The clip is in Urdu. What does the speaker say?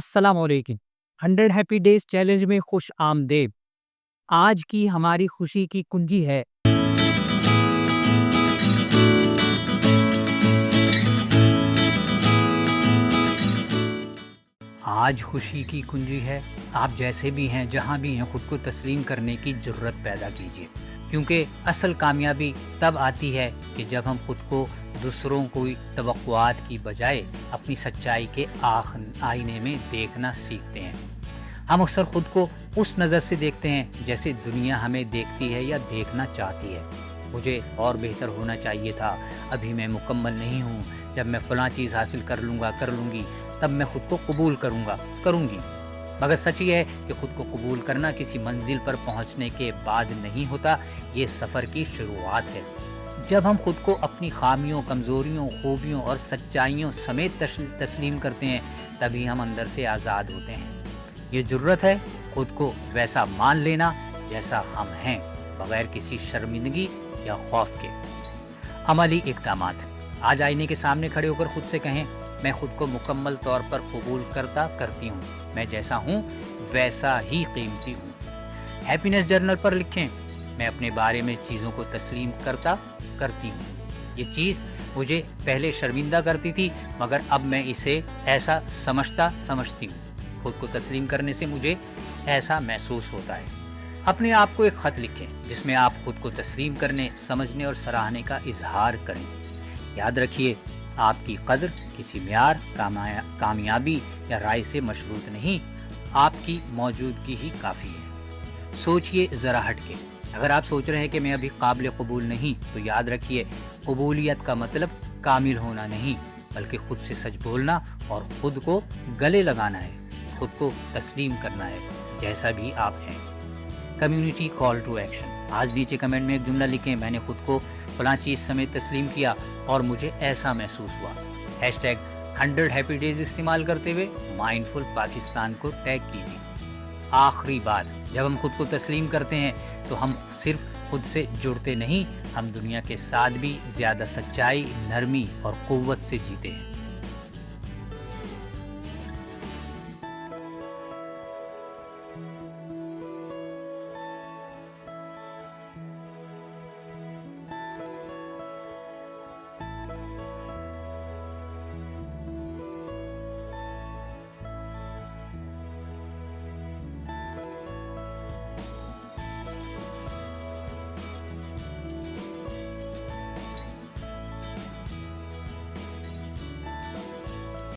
السلام علیکم۔ 100 ہیپی ڈیز چیلنج میں خوش آمدید۔ آج کی ہماری خوشی کی کنجی ہے آج خوشی کی کنجی ہے آپ جیسے بھی ہیں، جہاں بھی ہیں، خود کو تسلیم کرنے کی جرت پیدا کیجیے، کیونکہ اصل کامیابی تب آتی ہے کہ جب ہم خود کو دوسروں کی توقعات کی بجائے اپنی سچائی کے آئینے میں دیکھنا سیکھتے ہیں۔ ہم اکثر خود کو اس نظر سے دیکھتے ہیں جیسے دنیا ہمیں دیکھتی ہے یا دیکھنا چاہتی ہے۔ مجھے اور بہتر ہونا چاہیے تھا، ابھی میں مکمل نہیں ہوں، جب میں فلاں چیز حاصل کر لوں گی تب میں خود کو قبول کروں گی۔ مگر سچ یہ ہے کہ خود کو قبول کرنا کسی منزل پر پہنچنے کے بعد نہیں ہوتا، یہ سفر کی شروعات ہے۔ جب ہم خود کو اپنی خامیوں، کمزوریوں، خوبیوں اور سچائیوں سمیت تسلیم کرتے ہیں، تبھی ہم اندر سے آزاد ہوتے ہیں۔ یہ جرت ہے خود کو ویسا مان لینا جیسا ہم ہیں، بغیر کسی شرمندگی یا خوف کے۔ عملی اقدامات۔ آج آئینے کے سامنے کھڑے ہو کر خود سے کہیں، میں خود کو مکمل طور پر قبول کرتی ہوں، میں جیسا ہوں ویسا ہی قیمتی ہوں۔ ہیپینس جرنل پر لکھیں، میں اپنے بارے میں چیزوں کو تسلیم کرتی ہوں۔ یہ چیز مجھے پہلے شرمندہ کرتی تھی، مگر اب میں اسے ایسا سمجھتی ہوں۔ خود کو تسلیم کرنے سے مجھے ایسا محسوس ہوتا ہے۔ اپنے آپ کو ایک خط لکھیں جس میں آپ خود کو تسلیم کرنے، سمجھنے اور سراہنے کا اظہار کریں۔ یاد رکھیے، آپ کی قدر کسی معیار، کامیابی یا رائے سے مشروط نہیں، آپ کی موجودگی ہی کافی ہے۔ سوچئے ذرا ہٹ کے۔ اگر آپ سوچ رہے ہیں کہ میں ابھی قابل قبول نہیں، تو یاد رکھیے، قبولیت کا مطلب کامل ہونا نہیں، بلکہ خود سے سچ بولنا اور خود کو گلے لگانا ہے، خود کو تسلیم کرنا ہے جیسا بھی آپ ہیں۔ Community call to action. آج نیچے کمنٹ میں ایک جملہ لکھیں، میں نے خود کو فلاں چیز سمیت تسلیم کیا اور مجھے ایسا محسوس ہوا۔ #100 ہیپی ڈیز استعمال کرتے ہوئے مائنڈفل پاکستان کو ٹیگ کیجیے۔ آخری بات، جب ہم خود کو تسلیم کرتے ہیں تو ہم صرف خود سے جڑتے نہیں، ہم دنیا کے ساتھ بھی زیادہ سچائی، نرمی اور قوت سے جیتے ہیں۔